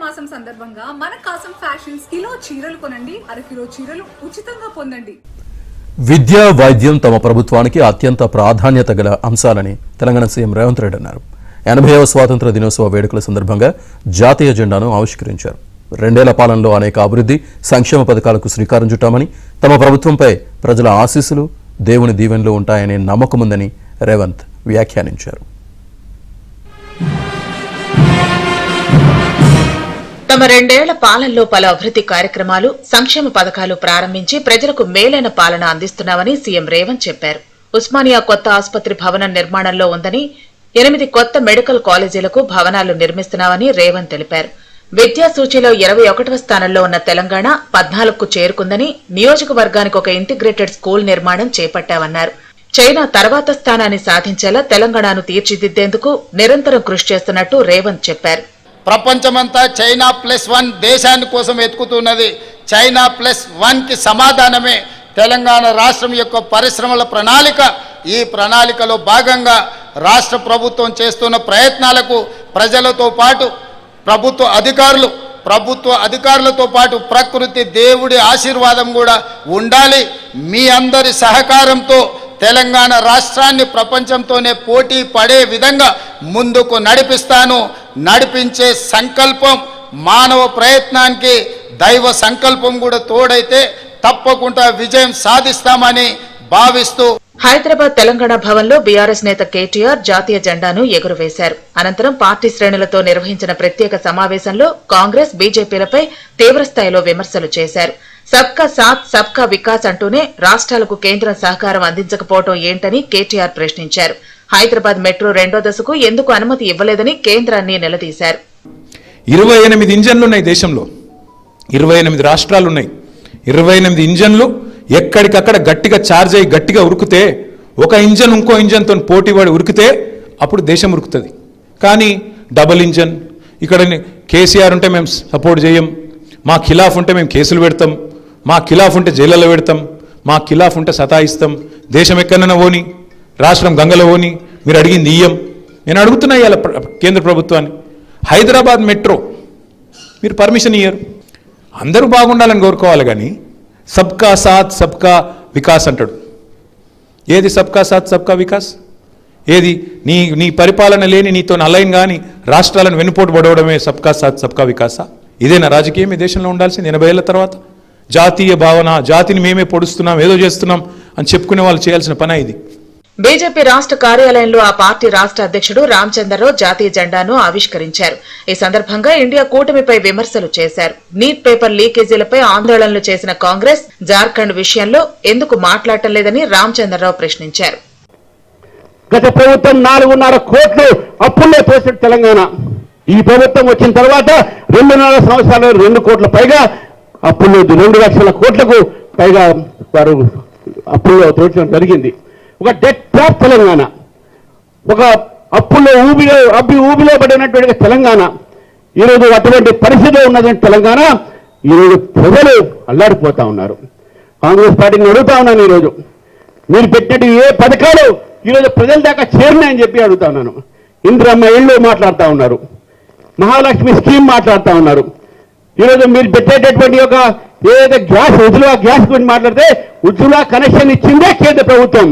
మాసం సందర్భంగా మన కాసం ఫ్యాషన్స్ కిలో చీరలు కొనండి, అరకిలో చీరలు ఉచితంగా పొందండి. విద్య, వైద్యం తమ ప్రభుత్వానికి అత్యంత ప్రాధాన్యత గల అంశాలని తెలంగాణ సీఎం రేవంత్ రెడ్డి అన్నారు. 80వ స్వాతంత్ర దినోత్సవ వేడుకల సందర్భంగా జాతీయ జెండాను ఆవిష్కరించారు. 2 ఏళ్ల పాలనలో అనేక అభివృద్ధి, సంక్షేమ పథకాలకు శ్రీకారం చుట్టామని, తమ ప్రభుత్వంపై ప్రజల ఆశీస్సులు, దేవుని దీవెనలు ఉంటాయనే నమ్మకముందని రేవంత్ వ్యాఖ్యానించారు. తమ 2 ఏళ్ల పాలనలో పలు అభివృద్ధి కార్యక్రమాలు, సంక్షేమ పథకాలు ప్రారంభించి ప్రజలకు మేలైన పాలన అందిస్తున్నామని సీఎం రేవంత్ చెప్పారు. ఉస్మానియా కొత్త ఆసుపత్రి భవనం నిర్మాణంలో ఉందని, 8 కొత్త మెడికల్ కాలేజీలకు భవనాలు నిర్మిస్తున్నామని రేవంత్ తెలిపారు. విద్యా సూచీలో 21వ స్థానంలో ఉన్న తెలంగాణ 14కు చేరుకుందని, నియోజకవర్గానికి ఒక ఇంటిగ్రేటెడ్ స్కూల్ నిర్మాణం చేపట్టామన్నారు. చైనా తర్వాత స్థానాన్ని సాధించేలా తెలంగాణను తీర్చిదిద్దేందుకు నిరంతరం కృషి చేస్తున్నట్టు రేవంత్ చెప్పారు. ప్రపంచమంతా చైనా +1 దేశాన్ని కోసం ఎత్తుకుతున్నది. చైనా +1కి సమాధానమే తెలంగాణ రాష్ట్రం యొక్క పరిశ్రమల ప్రణాళిక. ఈ ప్రణాళికలో భాగంగా రాష్ట్ర ప్రభుత్వం చేస్తున్న ప్రయత్నాలకు ప్రజలతో పాటు ప్రభుత్వ అధికారులతో పాటు ప్రకృతి దేవుడి ఆశీర్వాదం కూడా ఉండాలి. మీ అందరి సహకారంతో తెలంగాణ రాష్ట్రాన్ని ప్రపంచంతోనే పోటీ పడే విధంగా ముందుకు నడిపించే సంకల్పం, మానవ ప్రయత్నానికి దైవ సంకల్పం కూడా తోడైతే తప్పకుండా విజయం సాధిస్తామని భావిస్తూ హైదరాబాద్ తెలంగాణ భవన్లో బీఆర్ఎస్ నేత కేటీఆర్ జాతీయ జెండాను ఎగురవేశారు. అనంతరం పార్టీ శ్రేణులతో నిర్వహించిన ప్రత్యేక సమావేశంలో కాంగ్రెస్, బీజేపీలపై తీవ్రస్థాయిలో విమర్శలు చేశారు. సబ్కా సాత్ సబ్కా వికాస్ అంటూనే రాష్ట్రాలకు కేంద్రం సహకారం అందించకపోవడం ఏంటని కేటీఆర్ ప్రశ్నించారు. హైదరాబాద్ మెట్రో 2వ దశకు ఎందుకు అనుమతి ఇవ్వలేదని కేంద్రాన్ని నిలదీశారు. 28 ఇంజన్లున్నాయి దేశంలో, 28 రాష్ట్రాలున్నాయి. 28 ఇంజన్లు ఎక్కడికక్కడ గట్టిగా ఛార్జ్ అయ్యి గట్టిగా ఉరికితే, ఒక ఇంజన్ ఇంకో ఇంజన్తో పోటీ పడి ఉరికితే అప్పుడు దేశం ఉరుకుతుంది. కానీ డబుల్ ఇంజన్, ఇక్కడ కేసీఆర్ ఉంటే మేము సపోర్ట్ చేయం, మా ఖిలాఫ్ ఉంటే మేము కేసులు పెడతాం, మా ఖిలాఫ్ ఉంటే జైళ్ళలో పెడతాం, మా ఖిలాఫ్ ఉంటే సతాయిస్తాం, దేశం ఎక్కడైనా పోని, రాష్ట్రం గంగలో పోని, మీరు అడిగింది ఇయ్యం. నేను అడుగుతున్నా ఇవాళ కేంద్ర ప్రభుత్వాన్ని, హైదరాబాద్ మెట్రో మీరు పర్మిషన్ ఇయ్యరు. అందరూ బాగుండాలని కోరుకోవాలి, కానీ సబ్కా సాత్ సబ్కా వికాస్ అంటాడు. ఏది సబ్కా సాత్ సబ్కా వికాస్? ఏది నీ పరిపాలన లేని, నీతో అలైన్ కానీ రాష్ట్రాలను వెన్నుపోటు పడవడమే సబ్కా సాత్ సబ్కా వికాసా? ఇదేనా రాజకీయం ఈ దేశంలో ఉండాల్సింది? 80 ఏళ్ల తర్వాత జాతీయ భావన, జాతిని మేమే పొడుస్తున్నాం, ఏదో చేస్తున్నాం అని చెప్పుకునే వాళ్ళు చేయాల్సిన పని ఇది. బీజేపీ రాష్ట్ర కార్యాలయంలో ఆ పార్టీ రాష్ట్ర అధ్యక్షుడు రామచంద్రరావు జాతీయ జెండాను ఆవిష్కరించారు. ఈ సందర్భంగా ఇండియా కూటమిపై విమర్శలు చేశారు. నీట్ పేపర్ లీకేజీలపై ఆందోళనలు చేసిన కాంగ్రెస్, జార్ఖండ్ విషయంలో ఎందుకు మాట్లాడటం లేదని రామచంద్రరావు ప్రశ్నించారు. గత ప్రభుత్వం 4.5 కోట్లు అప్పుల్లో తోసిన తెలంగాణ, ఈ ప్రభుత్వం వచ్చిన తర్వాత 2.5 సంవత్సరాలు 2 కోట్ల పైగా అప్పుల్లో, 2 లక్షల కోట్లకు పైగా వారు అప్పుల్లో తోచడం జరిగింది. ఒక డెట్ ట్రాప్ తెలంగాణ, ఒక అప్పుల్లో ఊబిలో పడినటువంటి తెలంగాణ. ఈరోజు అటువంటి పరిస్థితిలో ఉన్నటువంటి తెలంగాణ, ఈరోజు ప్రజలు అల్లాడిపోతా ఉన్నారు. కాంగ్రెస్ పార్టీని అడుగుతా ఉన్నాను, ఈరోజు మీరు పెట్టినట్టు ఏ పథకాలు ఈరోజు ప్రజల దాకా చేరినాయని చెప్పి అడుగుతా ఉన్నాను. ఇందిరమ్మ ఇళ్ళు మాట్లాడుతూ ఉన్నారు, మహాలక్ష్మి స్కీమ్ మాట్లాడుతూ ఉన్నారు. ఈరోజు మీరు పెట్టేటటువంటి ఒక ఏదైతే ఉజ్వల గ్యాస్ గురించి మాట్లాడితే, ఉజ్వల కనెక్షన్ ఇచ్చిందే కేంద్ర ప్రభుత్వం.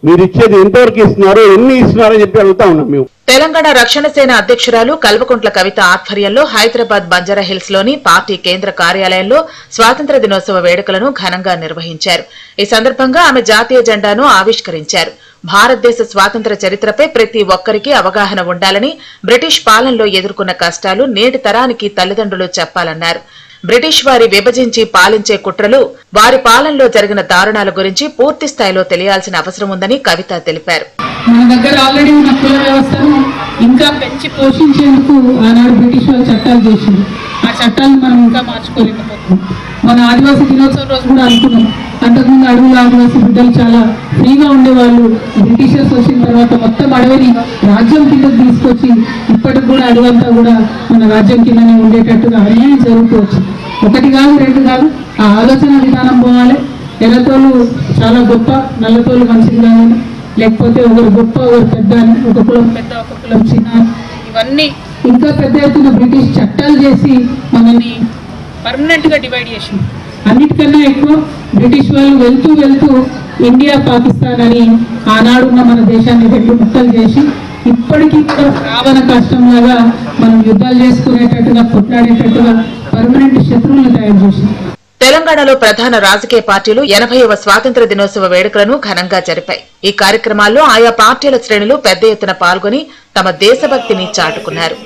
మీరు ఇచ్చేది ఎంతవరకు ఇస్తున్నారు, ఎన్ని ఇస్తున్నారని చెప్పి అడుగుతా ఉన్నాం. మేము తెలంగాణ రక్షణ సేన అధ్యక్షురాలు కల్వకుంట్ల కవిత ఆధ్వర్యంలో హైదరాబాద్ బంజారా హిల్స్ లోని పార్టీ కేంద్ర కార్యాలయంలో స్వాతంత్ర దినోత్సవ వేడుకలను ఘనంగా నిర్వహించారు. ఈ సందర్భంగా ఆమె జాతీయ జెండాను ఆవిష్కరించారు. భారతదేశ స్వాతంత్ర చరిత్రపై ప్రతి ఒక్కరికి అవగాహన ఉండాలని, బ్రిటిష్ పాలనలో ఎదుర్కొన్న కష్టాలు నేటి తరానికి తల్లిదండ్రులు చెప్పాలన్నారు. బ్రిటిష్ వారి విభజించి పాలించే కుట్రలు, వారి పాలనలో జరిగిన దారుణాల గురించి పూర్తి స్థాయిలో తెలియాల్సిన అవసరం ఉందని కవిత తెలిపారు. మన దగ్గర ఆల్రెడీ ఉన్న కుల వ్యవస్థను ఇంకా పెంచి పోషించేందుకు ఆనాడు బ్రిటిష్ వాళ్ళు చట్టాలు చేసింది. ఆ చట్టాలను మనం ఇంకా మార్చుకోలేకపోతున్నాం. మన ఆదివాసీ దినోత్సవం రోజు కూడా అనుకున్నాం, అంతకుముందు అడవుల ఆదివాసీ బిడ్డలు చాలా ఫ్రీగా ఉండేవాళ్ళు. బ్రిటిషర్స్ వచ్చిన తర్వాత మొత్తం అడవిని రాజ్యం కిందకు తీసుకొచ్చి ఇప్పటికి కూడా అడవంతా కూడా మన రాజ్యం కిందనే ఉండేటట్టుగా అన్యాయం జరుగుతూ వచ్చింది. 1 కాదు 2 కాదు, ఆ ఆలోచన విధానం పోవాలి. ఎర్రతోలు చాలా గొప్ప, నల్లతోలు మంచిది కానీ, లేకపోతే ఒకరు గొప్ప ఒకరు పెద్ద అని, ఒక కులం పెద్ద ఒక కులం చిన్న, ఇవన్నీ ఇంకా పెద్ద ఎత్తున బ్రిటిష్ చట్టాలు చేసి మనల్ని పర్మనెంట్ గా డివైడ్ చేసింది. అన్నిటికన్నా ఎక్కువ బ్రిటిష్ వాళ్ళు వెళ్తూ వెళ్తూ ఇండియా పాకిస్తాన్ అని ఆనాడున్న మన దేశాన్ని రెండు ముక్కలు చేసి ఇప్పటికీ కూడా రావణ కష్టంలాగా మనం యుద్ధాలు చేసుకునేటట్టుగా కొట్లాడేటట్టుగా పర్మనెంట్ శత్రువులను తయారు చేసింది. తెలంగాణలో ప్రధాన రాజకీయ పార్టీలు 80వ స్వాతంత్ర దినోత్సవ వేడుకలను ఘనంగా జరిపాయి. ఈ కార్యక్రమాల్లో ఆయా పార్టీల శ్రేణులు పెద్ద ఎత్తున పాల్గొని తమ దేశభక్తిని చాటుకున్నారు.